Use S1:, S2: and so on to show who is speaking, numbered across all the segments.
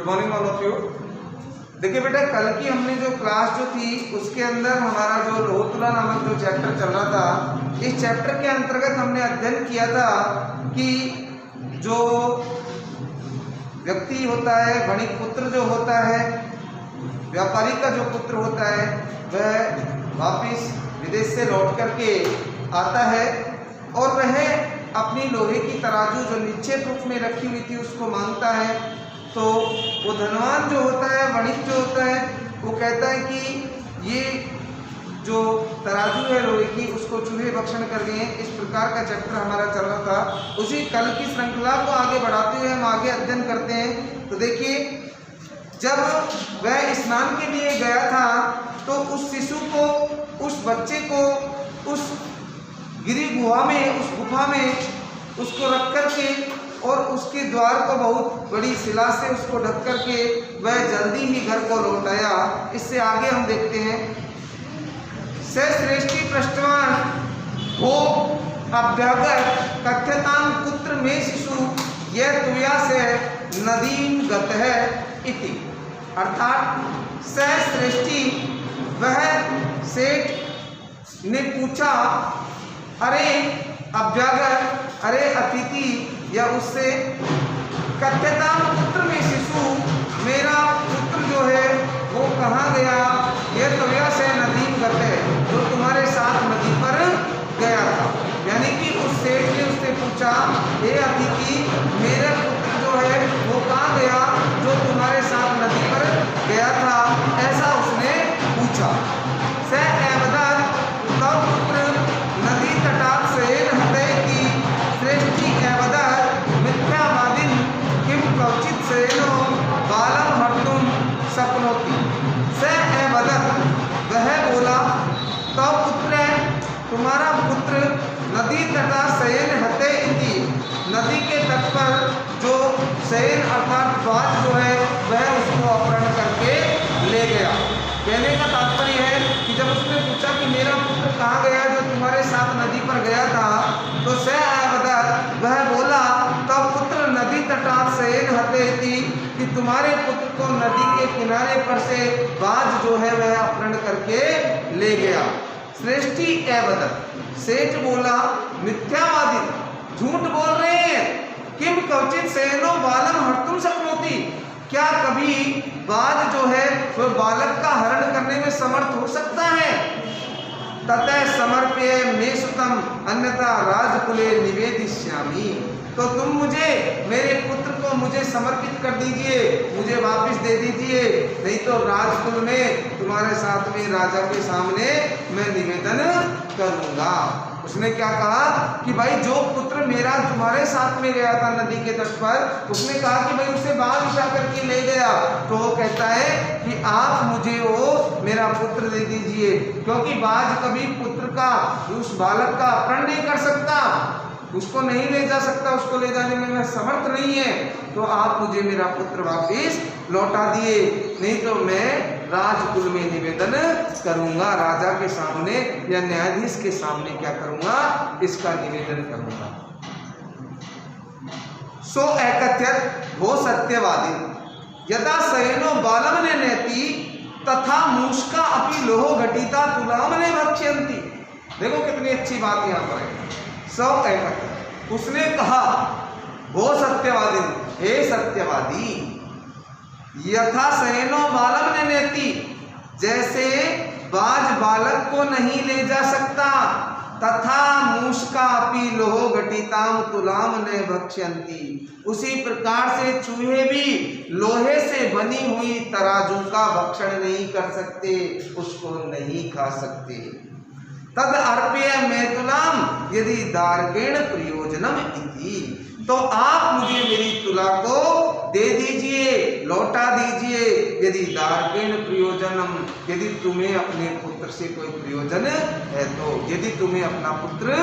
S1: Good morning all of you. देखिए बेटा, कल की हमने जो क्लास जो थी उसके अंदर हमारा जो लोह तुला नामक जो चैप्टर चल रहा था, इस चैप्टर के अंतर्गत हमने अध्ययन किया था कि जो व्यक्ति होता है, वणिक पुत्र जो होता है, व्यापारी का जो पुत्र होता है, वह वापिस विदेश से लौट करके आता है और वह अपनी लोहे की तराजू जो निश्चित रूप में रखी हुई थी उसको मांगता है। तो वो धनवान जो होता है, वणिक जो होता है, वो कहता है कि ये जो तराजू है लोहे की, उसको चूहे भक्षण कर गए हैं। इस प्रकार का चैप्टर हमारा चल रहा था। उसी कल की श्रृंखला को आगे बढ़ाते हुए हम आगे अध्ययन करते हैं। तो देखिए, जब वह स्नान के लिए गया था तो उस शिशु को, उस बच्चे को उस गिरी गुहा में, उस गुफा में उसको रख करके और उसके द्वार को बहुत बड़ी शिला से उसको ढक करके वह जल्दी ही घर को लौट आया। इससे आगे हम देखते हैं, श्रेष्ठी पृष्ठवान हो अभ्यागत कथ्यताम पुत्र में शिशु यह तुया से नदीम गत है इति। अर्थात श्रेष्ठी, वह सेठ ने पूछा, अरे अभ्यागत, अरे अतिथि, या उससे कथ्यताम पुत्र में शिशु, मेरा पुत्र जो है वो कहाँ गया? यह तुया से नदी गत है, जो तुम्हारे साथ नदी पर गया था। यानी कि उस सेठ ने उससे पूछा, हे अतिथि, मेरा पुत्र जो है वो कहाँ गया जो तुम्हारे साथ नदी पर गया था? ऐसा उसने पूछा। स एवदत् तव पुत्र नदी तटात् शयेन हतैति श्रेष्ठी एवदत् मिथ्यावादिन किम कौचित् शयेनो बालं हर्तुं शक्नोति। स एवदत्, वह बोला, तव पुत्र, तुम्हारा पुत्र नदी तटात् शयेन हते इति, नदी के तट पर जो शयन अर्थात बाज जो है वह उसको अपहरण करके ले गया। कहने का तात्पर्य है कि जब उसने पूछा कि मेरा पुत्र कहाँ गया जो तुम्हारे साथ नदी पर गया था, तो स एवदत्, वह बोला, तब पुत्र नदी तटात् शयेन हतेति, कि तुम्हारे पुत्र को नदी के किनारे पर से बाज जो है वह अपहरण करके ले गया। श्रेष्ठी एवदत्, सेठ बोला, मिथ्यावादी, झूठ बोल रहे हैं। किम कवचित शयनो बालम हर्तुं शक्नोति, क्या कभी बाज जो है वह बालक का हरण करने में समर्थ हो सकता है? ततः समर्प्य मे सुतम अन्यथा राजकुले निवेदिष्यामि, तो तुम मुझे, मेरे पुत्र को मुझे समर्पित कर दीजिए, मुझे वापस दे दीजिए, नहीं तो राजकुल में तुम्हारे साथ में राजा के सामने मैं निवेदन करूंगा। उसने क्या कहा कि भाई जो पुत्र मेरा तुम्हारे साथ में गया था नदी के तट पर, उसने कहा कि भाई उसे बाज उठा करके ले गया। तो वो कहता है कि आप मुझे वो मेरा पुत्र दे दीजिए, क्योंकि बाज कभी पुत्र का, उस बालक का अपहरण नहीं कर सकता, उसको नहीं ले जा सकता, उसको ले जाने में मैं समर्थ नहीं है। तो आप मुझे मेरा पुत्र वापिस लौटा दिए, नहीं तो मैं राजकुल में निवेदन करूंगा, राजा के सामने या न्यायाधीश के सामने क्या करूंगा? इसका निवेदन करूंगा। सो एकथ्यत वो सत्यवादी यदा शयनो बालम ने नेति तथा मूषका अपि लोहो घटिता तुलाम ने भक्ष्यन्ति। देखो कितनी अच्छी बात यहाँ पर है। सो एकथ्यत, उसने कहा, वो सत्यवादी, हे सत्यवादी, यथा शयनो बालम ने नेति, जैसे बाज बालक को नहीं ले जा सकता, तथा मूषका अपि लोहो घटिताम तुलाम ने भक्ष्यन्ति, उसी प्रकार से चूहे भी लोहे से बनी हुई तराजू का भक्षण नहीं कर सकते, उसको नहीं खा सकते। तद अर्प्य मे तुलाम यदि दार्गेण प्रयोजनम इति, तो आप मुझे मेरी तुला को दे दीजिए, लौटा दीजिए, यदि दार्गेण प्रयोजनम, यदि तुम्हें अपने पुत्र से कोई प्रयोजन है तो, यदि तुम्हें अपना पुत्र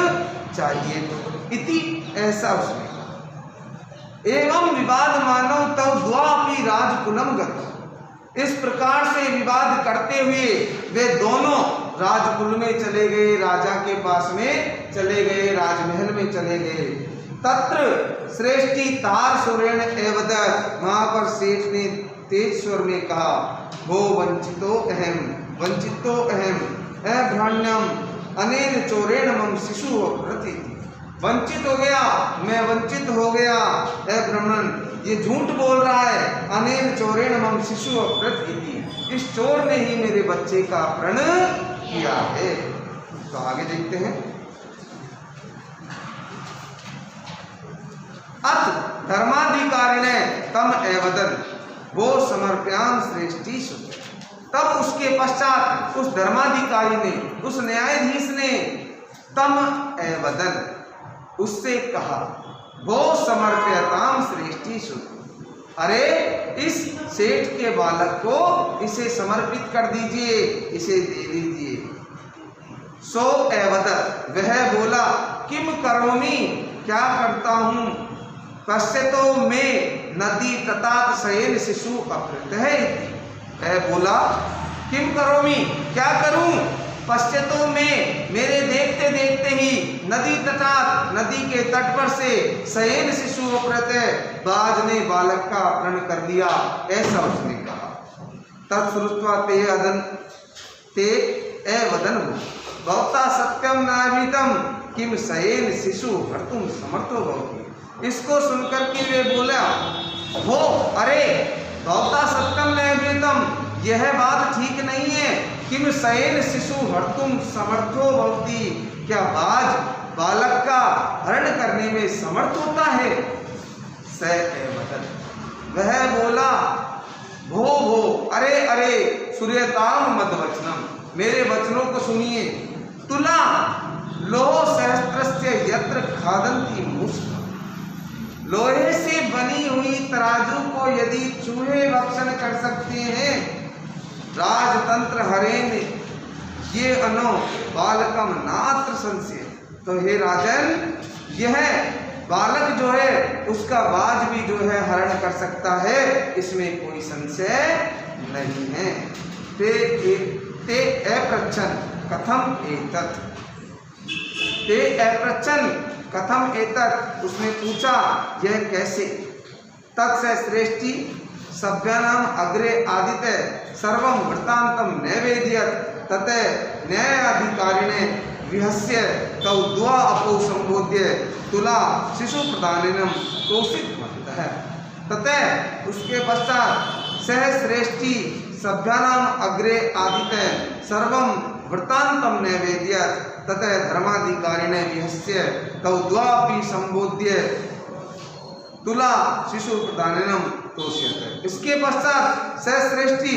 S1: चाहिए तो। इति, ऐसा उसने कहा। एवं विवाद मानव तव द्वापि राजकुलम गत, इस प्रकार से विवाद करते हुए वे दोनों राजकुल में चले गए, राजा के पास में चले गए, राजमहल में चले गए। तत्र श्रेष्ठी तार सुरेण एवदत्, वहां पर सेठ ने तेज स्वर में कहा, वो वंचितो अहम अभ्राण्यम अनेन चोरेण मम शिशु प्रति, वंचित हो गया, मैं वंचित हो गया, ब्राह्मण ये झूठ बोल रहा है, अनेन चोरेण मम शिशु प्रति, इस चोर ने ही मेरे बच्चे का अपहरण किया है। तो आगे देखते हैं। अथ धर्माधिकारिणे तम एवदन, वो समर्प्याम श्रेष्ठी सुत, तब उसके पश्चात उस धर्माधिकारी ने, उस न्यायाधीश ने तम एवदन, उससे कहा, वो समर्प्यताम श्रेष्ठी सुत, अरे इस सेठ के बालक को इसे समर्पित कर दीजिए, इसे दे दीजिए। सो एवदत, वह बोला, किम करोमि, क्या करता हूँ, पश्यतो में नदी ततात शयन शिशु अपहृत है, वह बोला, किम करोमि, क्या करूं, पश्यतो में, मेरे देखते देखते ही, नदी तटात, नदी के तट पर से, शयन शिशु अपहृत है, बाज ने बालक का अपहरण कर लिया, ऐसा उसने कहा। तत्श्रुत्वा ते एवदन भवता सत्यम नाभितम किम शयन शिशु हर्तुम समर्थो भवति, इसको सुनकर के वे बोला, हो अरे भवता सत्यम नाभितम, यह बात ठीक नहीं है, किम शयन शिशु हर्तुम समर्थो भवति, क्या बाज बालक का हरण करने में समर्थ होता है। स एवदन, वह बोला, भो अरे सूर्यताम मद वचनम, मेरे वचनों को सुनिए। तुला लोह सहस्त्रस्य यत्र खादन्ति मुष्क, लोहे से बनी हुई तराजू को यदि चूहे भक्षण कर सकते हैं, राजतंत्र हरेन ये अनो बालकम नात्र संशय, तो हे राजन, यह बालक जो है उसका बाज भी जो है हरण कर सकता है, इसमें कोई संशय नहीं है। ते अपृच्छन् कथम एतत्, ते अपृच्छन् कथम एतत्, उसने पूछा यह कैसे। तत्स श्रेष्ठी सभ्यानाम अग्रे आदित्य सर्वं वृत्तांतम नैवेद्यत, तत न्यायाधिकारिणे विहस्य तौ द्वा अपौ संबोध्य तुला शिशु प्रदानेनम तोषितवन्तः। ततः उसके पश्चात सह श्रेष्ठी सभ्यानाम अग्रे आदित्य सर्वं वृत्तांतम नैवेद्यत, ततः धर्माधिकारिणे विहस्य तौ द्वापि संबोध्य तुला शिशु प्रदानेनम तोष्यते। इसके पश्चात सहश्रेष्ठी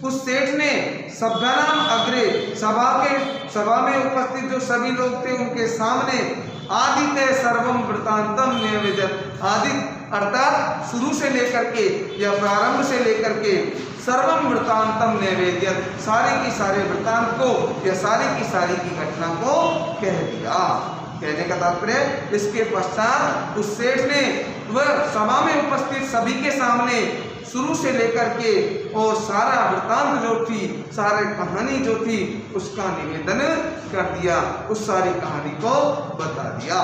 S1: उस सेठ ने सभ्यानाम अग्रे, सभा में उपस्थित जो सभी लोग थे उनके सामने आदित्य सर्वम वृत्तांतम नैवेद्यत, आदित्य अर्थात शुरू से लेकर के या प्रारंभ से लेकर के सर्वम वृत्तांतम नैवेद्यत, सारे की सारे वृत्तांत को या सारी की सारी की घटना को कह दिया। कहने का तात्पर्य, इसके पश्चात उस सेठ ने वह सभा में उपस्थित सभी के सामने शुरू से लेकर के और सारा वृत्तांत जो थी, सारी कहानी जो थी, उसका निवेदन कर दिया, उस सारी कहानी को बता दिया।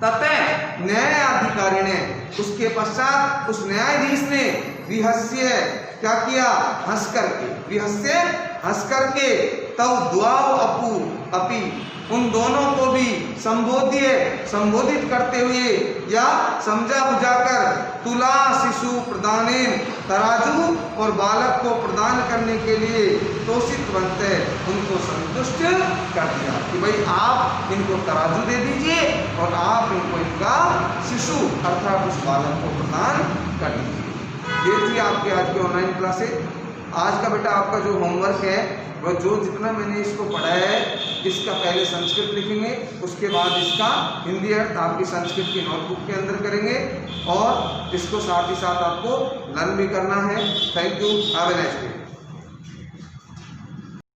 S1: ततः न्यायाधिकारी ने, उसके पश्चात उस न्यायाधीश ने विहस्य क्या किया, हंस करके, विहस्य हंस करके तब द्वाव अपू अपी, उन दोनों को भी संबोधित करते हुए या समझा बुझाकर तुला शिशु प्रदानेन, तराजू और बालक को प्रदान करने के लिए तोषित बनते, उनको संतुष्ट कर दिया कि भाई आप इनको तराजू दे दीजिए और आप इनको इनका शिशु अर्थात उस बालक को प्रदान कर दीजिए। ये थी आपके आज की ऑनलाइन क्लासेस। आज का बेटा आपका जो होमवर्क है वह जो जितना मैंने इसको पढ़ाया है, इसका पहले संस्कृत लिखेंगे, उसके बाद इसका हिंदी अर्थ आपकी संस्कृत की नोटबुक के अंदर करेंगे और इसको साथ ही साथ आपको लर्न भी करना है। Thank you, have a nice day.